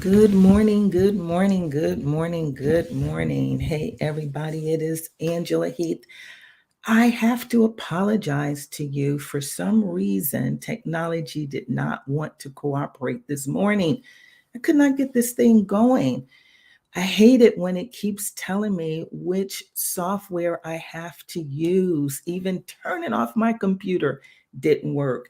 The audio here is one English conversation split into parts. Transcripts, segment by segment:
Good morning, good morning, good morning, good morning. Hey, everybody, it is Angela Heath. I have to apologize to you. For some reason, technology did not want to cooperate this morning. I could not get this thing going. I hate it when it keeps telling me which software I have to use. Even turning off my computer didn't work.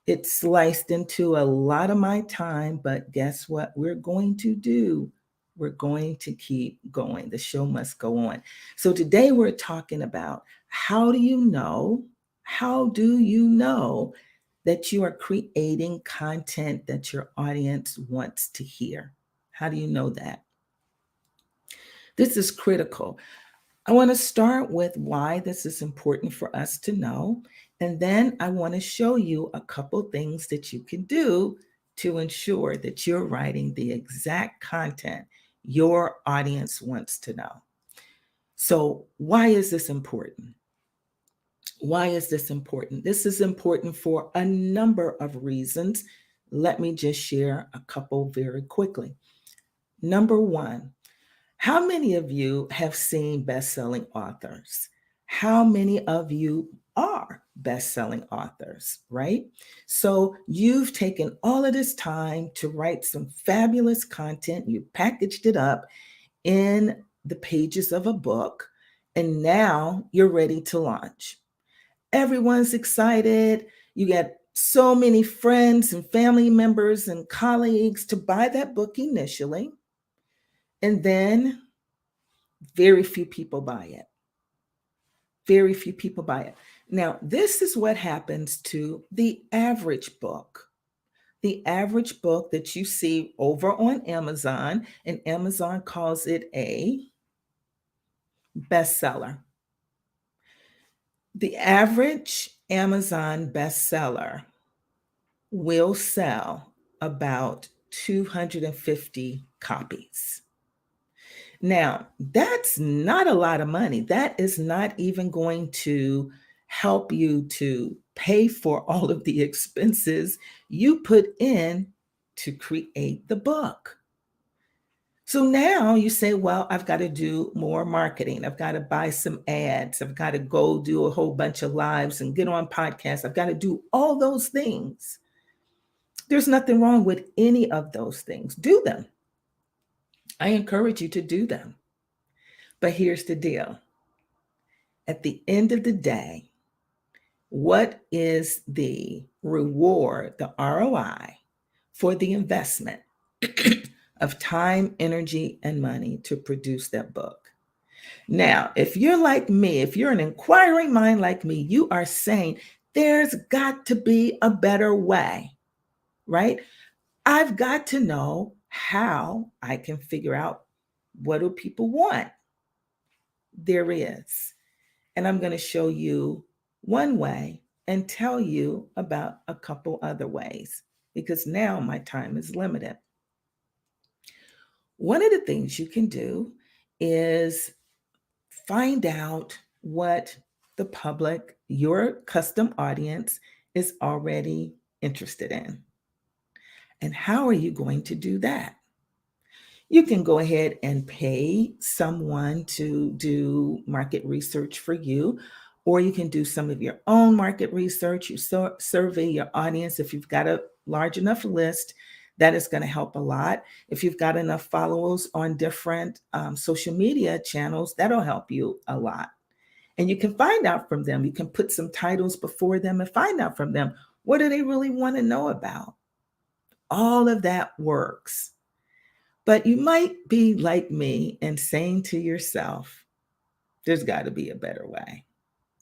It sliced into a lot of my time, but guess what we're going to do? We're going to keep going. The show must go on. So today we're talking about how do you know that you are creating content that your audience wants to hear? How do you know that? This is critical. I want to start with why this is important for us to know. And then I want to show you a couple things that you can do to ensure that you're writing the exact content your audience wants to know. So, why is this important? Why is this important? This is important for a number of reasons. Let me just share a couple very quickly. Number one, how many of you have seen best-selling authors? How many of you are best-selling authors, right? So you've taken all of this time to write some fabulous content. You packaged it up in the pages of a book, and now you're ready to launch. Everyone's excited. You get so many friends and family members and colleagues to buy that book initially, and then very few people buy it. Very few people buy it. Now, this is what happens to the average book. The average book that you see over on Amazon, and Amazon calls it a bestseller. The average Amazon bestseller will sell about 250 copies. Now, that's not a lot of money. That is not even going to help you to pay for all of the expenses you put in to create the book. So now you say, well, I've got to do more marketing. I've got to buy some ads. I've got to go do a whole bunch of lives and get on podcasts. I've got to do all those things. There's nothing wrong with any of those things. Do them. I encourage you to do them. But here's the deal. At the end of the day, what is the reward, the ROI for the investment of time, energy, and money to produce that book? Now, if you're like me, if you're an inquiring mind like me, you are saying there's got to be a better way, right? I've got to know how I can figure out what do people want. There is. And I'm going to show you one way and tell you about a couple other ways because now my time is limited. One of the things you can do is find out what the public, your custom audience, is already interested in. And how are you going to do that? You can go ahead and pay someone to do market research for you, or you can do some of your own market research. You survey your audience. If you've got a large enough list, that is going to help a lot. If you've got enough followers on different social media channels, that'll help you a lot. And you can find out from them. You can put some titles before them and find out from them, what do they really want to know about? All of that works. But you might be like me and saying to yourself, there's got to be a better way.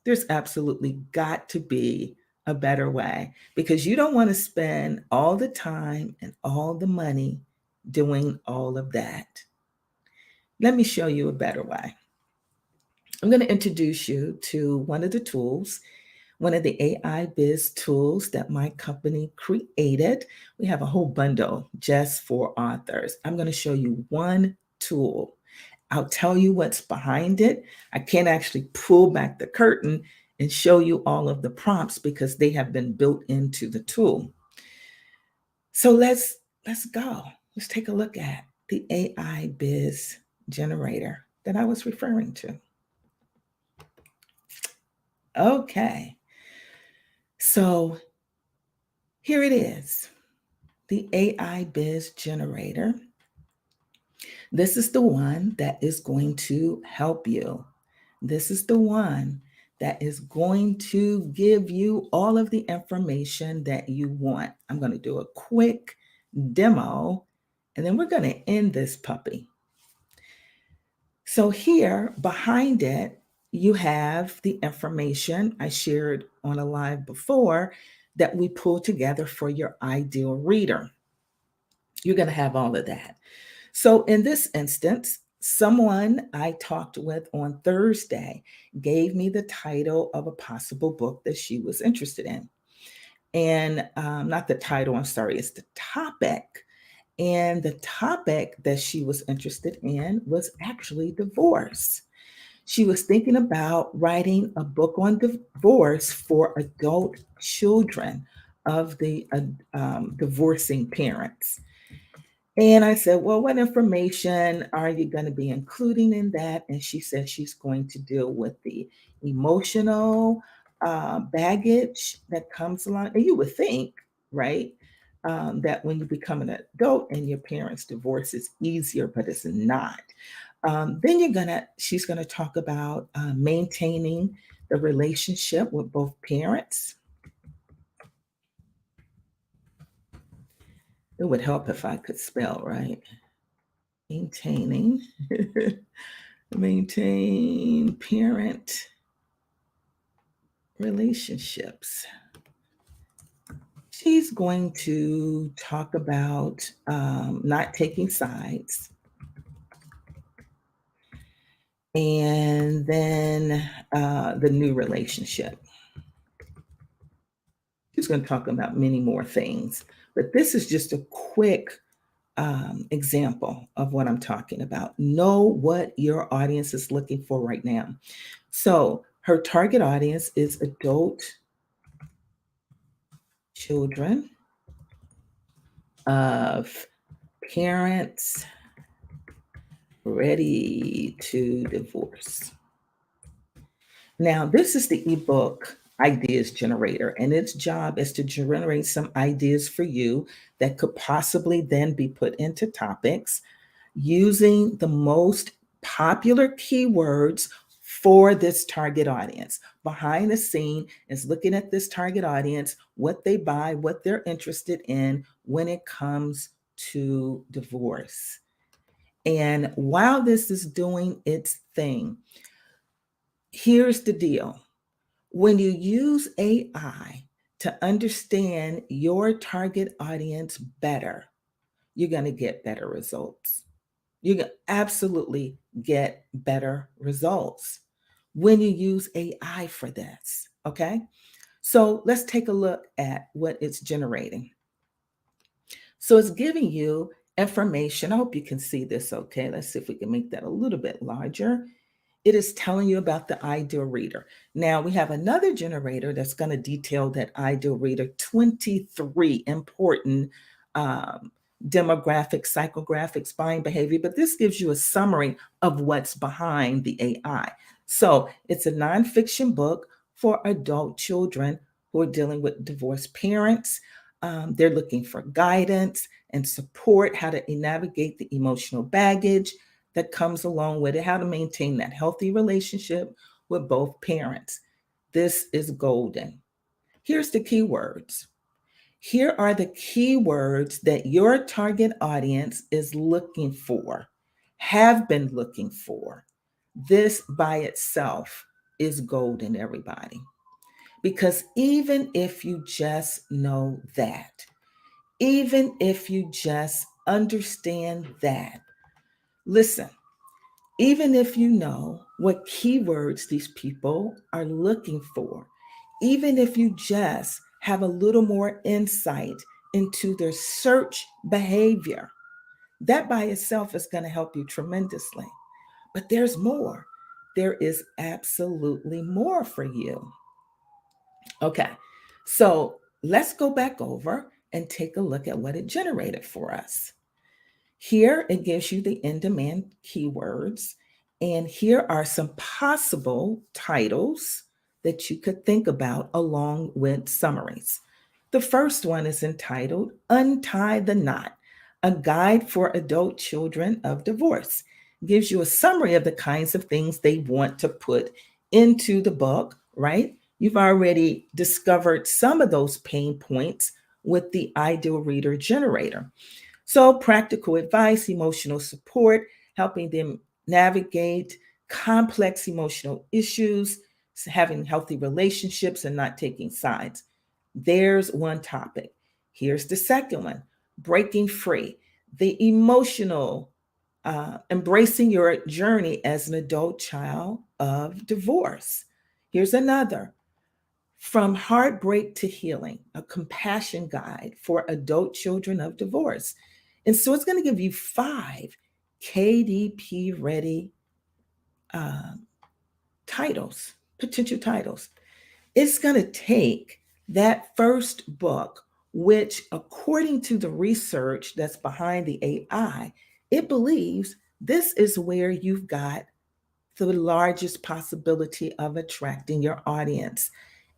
There's absolutely got to be a better way because you don't want to spend all the time and all the money doing all of that. Let me show you a better way. I'm going to introduce you to one of the tools, one of the AI biz tools that my company created. We have a whole bundle just for authors. I'm going to show you one tool. I'll tell you what's behind it. I can't actually pull back the curtain and show you all of the prompts because they have been built into the tool. So let's go. Let's take a look at the AI biz generator that I was referring to. Okay, so here it is, the AI biz generator. This is the one that is going to help you. This is the one that is going to give you all of the information that you want. I'm going to do a quick demo and then we're going to end this puppy. So here behind it, you have the information I shared on a live before that we pulled together for your ideal reader. You're going to have all of that. So in this instance, someone I talked with on Thursday gave me the title of a possible book that she was interested in. And not the title, I'm sorry, it's the topic. And the topic that she was interested in was actually divorce. She was thinking about writing a book on divorce for adult children of the divorcing parents. And I said, well, what information are you going to be including in that? And she said she's going to deal with the emotional baggage that comes along. And you would think, right, that when you become an adult and your parents divorce, it's easier, but it's not. Then she's gonna talk about maintaining the relationship with both parents. It would help if I could spell, right? Maintaining, maintain parent relationships. She's going to talk about not taking sides. And then the new relationship. She's going to talk about many more things, but this is just a quick example of what I'm talking about. Know what your audience is looking for right now. So her target audience is adult children of parents ready to divorce. Now, this is the ebook ideas generator, and its job is to generate some ideas for you that could possibly then be put into topics using the most popular keywords for this target audience. Behind the scene is looking at this target audience, what they buy, what they're interested in when it comes to divorce. And while this is doing its thing, here's the deal. When you use AI to understand your target audience better, you're going to get better results. You can absolutely get better results when you use AI for this. Okay. So let's take a look at what it's generating. So it's giving you information. I hope you can see this okay. Let's see if we can make that a little bit larger. It is telling you about the ideal reader. Now we have another generator that's going to detail that ideal reader, 23 important demographics, psychographics, buying behavior, but this gives you a summary of what's behind the AI. So it's a nonfiction book for adult children who are dealing with divorced parents. They're looking for guidance and support, how to navigate the emotional baggage that comes along with it, how to maintain that healthy relationship with both parents. This is golden. Here's the keywords. Here are the keywords that your target audience is looking for, have been looking for. This by itself is golden, everybody. Because even if you just know that, even if you just understand that, listen, even if you know what keywords these people are looking for, even if you just have a little more insight into their search behavior, that by itself is going to help you tremendously. But there's more. There is absolutely more for you. Okay, so let's go back over and take a look at what it generated for us. Here it gives you the in-demand keywords, and here are some possible titles that you could think about along with summaries. The first one is entitled Untie the Knot, a guide for adult children of divorce. Gives you a summary of the kinds of things they want to put into the book, right? You've already discovered some of those pain points with the ideal reader generator. So, practical advice, emotional support, helping them navigate complex emotional issues, having healthy relationships, and not taking sides. There's one topic. Here's the second one, breaking free, the emotional, embracing your journey as an adult child of divorce. Here's another, from heartbreak to healing, a compassion guide for adult children of divorce. And so it's going to give you 5 KDP ready uh, titles, potential titles. It's going to take that first book, which, according to the research that's behind the AI, it believes this is where you've got the largest possibility of attracting your audience.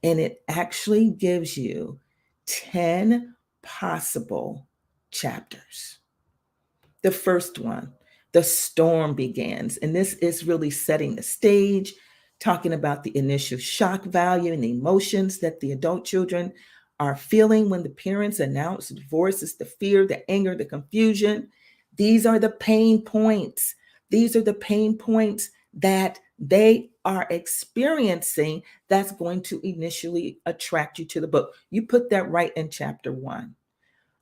And it actually gives you 10 possible chapters. The first one, the storm begins. And this is really setting the stage, talking about the initial shock value and the emotions that the adult children are feeling when the parents announce divorce. It's the fear, the anger, the confusion. These are the pain points. These are the pain points that they are experiencing that's going to initially attract you to the book. You put that right in chapter 1.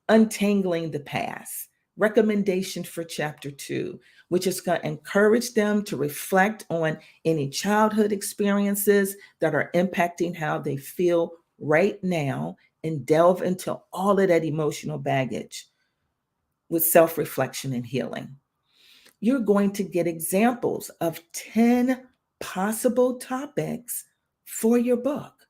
Untangling the past. Recommendation for chapter 2, which is going to encourage them to reflect on any childhood experiences that are impacting how they feel right now and delve into all of that emotional baggage with self reflection and healing. You're going to get examples of 10 possible topics for your book.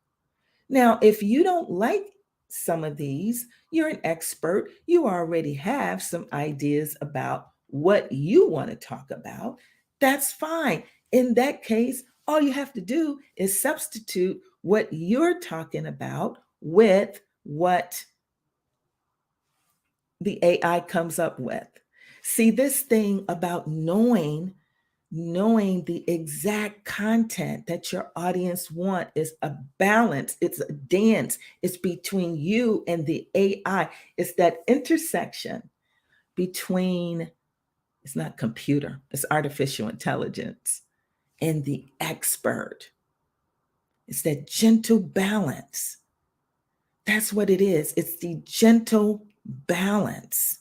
Now, if you don't like some of these, you're an expert, you already have some ideas about what you want to talk about. That's fine. In that case, all you have to do is substitute what you're talking about with what the AI comes up with. See, this thing about knowing the exact content that your audience want is a balance, it's a dance, it's between you and the AI. It's that intersection between, it's not computer, it's artificial intelligence, and the expert. It's that gentle balance. That's what it is. It's the gentle balance.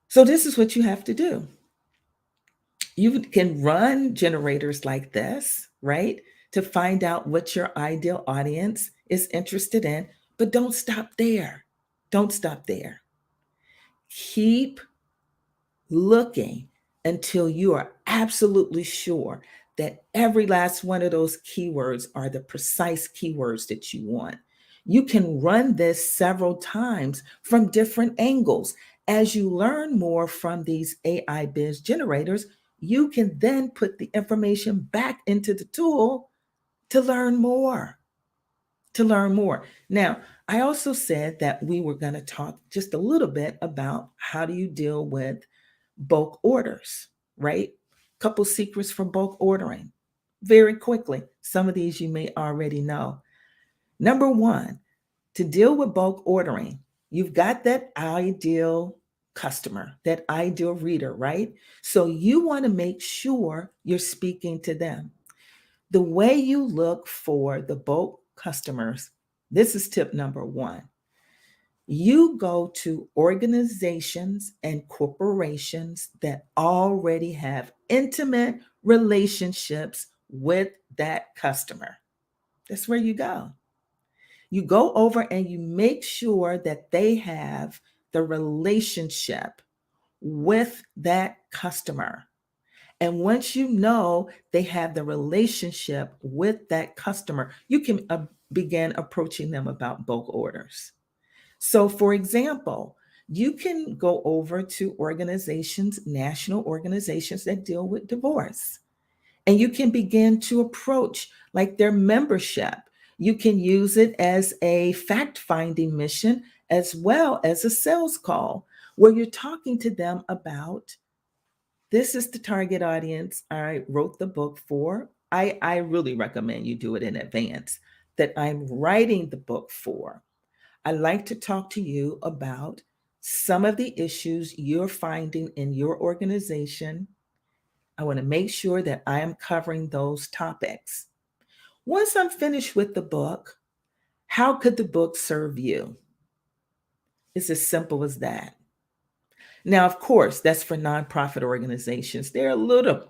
So this is what you have to do. You can run generators like this, right? To find out what your ideal audience is interested in, but don't stop there. Don't stop there. Keep looking until you are absolutely sure that every last one of those keywords are the precise keywords that you want. You can run this several times from different angles. As you learn more from these AI biz generators, you can then put the information back into the tool to learn more. To learn more. Now, I also said that we were going to talk just a little bit about how do you deal with bulk orders, right? Couple secrets for bulk ordering. Very quickly, some of these you may already know. Number 1, to deal with bulk ordering, you've got that ideal customer, that ideal reader, right? So you want to make sure you're speaking to them. The way you look for the bulk customers, this is tip number 1. You go to organizations and corporations that already have intimate relationships with that customer. That's where you go. You go over and you make sure that they have the relationship with that customer. And once you know they have the relationship with that customer, you can begin approaching them about bulk orders. So, for example, You can go over to organizations, national organizations that deal with divorce, and you can begin to approach like their membership. You can use it as a fact finding mission as well as a sales call where you're talking to them about this is the target audience I wrote the book for. I really recommend you do it in advance that I'm writing the book for. I like to talk to you about some of the issues you're finding in your organization. I want to make sure that I am covering those topics. Once I'm finished with the book, how could the book serve you? It's as simple as that. Now, of course, that's for nonprofit organizations. They're a little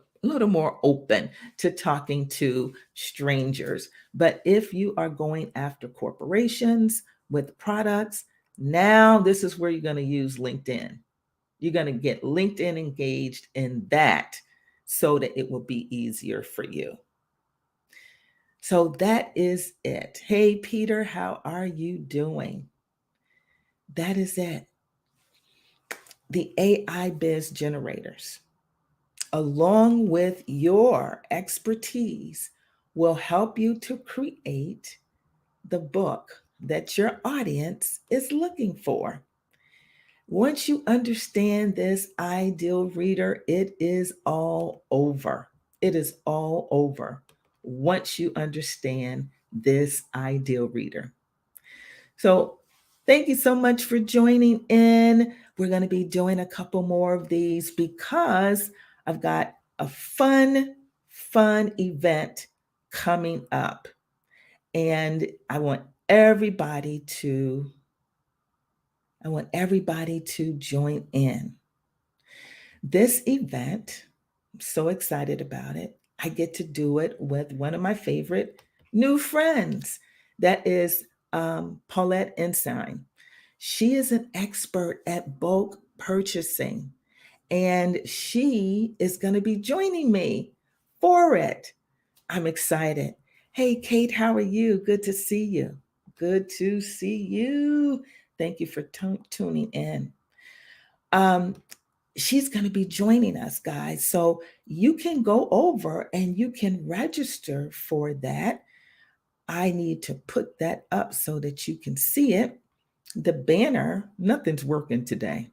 more open to talking to strangers. But if you are going after corporations with products, now this is where you're going to use LinkedIn. You're going to get LinkedIn engaged in that so that it will be easier for you. So that is it. Hey, Peter, how are you doing? That is it. The AI biz generators, along with your expertise, will help you to create the book that your audience is looking for. Once you understand this ideal reader, it is all over. It is all over once you understand this ideal reader. So, thank you so much for joining in. We're going to be doing a couple more of these because I've got a fun event coming up. And everybody to I want everybody to join in. This event, I'm so excited about it. I get to do it with one of my favorite new friends. That is Paulette Ensign. She is an expert at bulk purchasing, and she is going to be joining me for it. I'm excited. Hey, Kate, how are you? Good to see you. Good to see you. Thank you for tuning in. Um, she's going to be joining us, guys. So you can go over and you can register for that. I need to put that up so that you can see it. The banner, nothing's working today.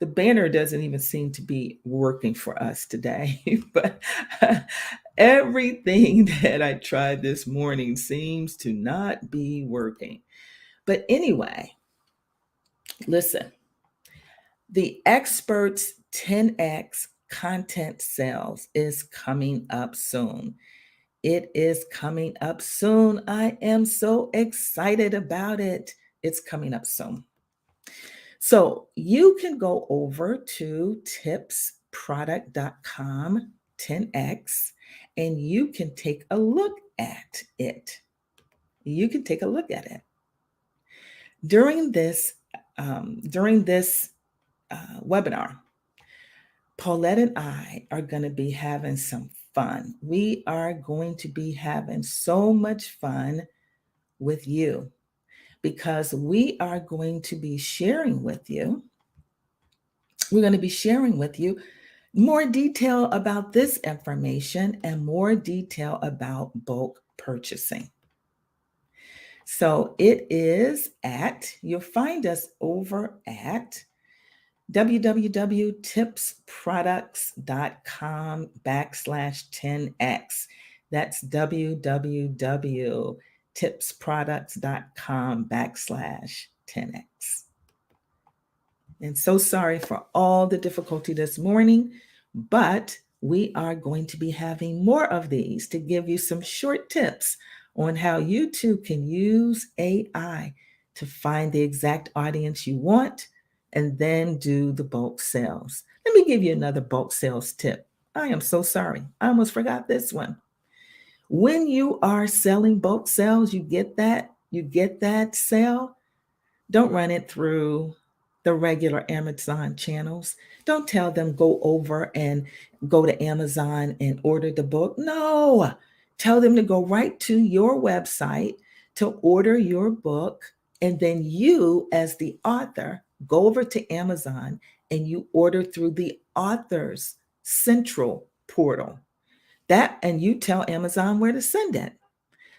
The banner doesn't even seem to be working for us today, but everything that I tried this morning seems to not be working. But anyway, listen, the experts 10x content sales is coming up soon. It is coming up soon. I am so excited about it. It's coming up soon. So you can go over to tipsproduct.com 10x and you can take a look at it. You can take a look at it. During this webinar, Paulette and I are going to be having some fun. We are going to be having so much fun with you because we are going to be sharing with you. We're going to be sharing with you more detail about this information and more detail about bulk purchasing. So you'll find us over at www.tipsproducts.com/10x. That's www.tipsproducts.com/10x. And so sorry for all the difficulty this morning, but we are going to be having more of these to give you some short tips on how you too can use AI to find the exact audience you want and then do the bulk sales. Let me give you another bulk sales tip. I am so sorry. I almost forgot this one. When you are selling bulk sales, you get that sale. Don't run it through the regular Amazon channels. Don't tell them go over and go to Amazon and order the book. No, tell them to go right to your website to order your book. And then you, as the author, go over to Amazon and you order through the author's central portal. That, and you tell Amazon where to send it.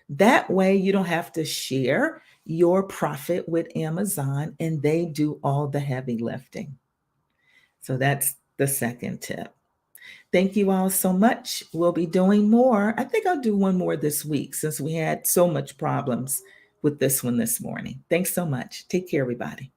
That way you don't have to share your profit with Amazon and they do all the heavy lifting. So that's the second tip. Thank you all so much. We'll be doing more. I think I'll do one more this week since we had so much problems with this one this morning. Thanks so much. Take care, everybody.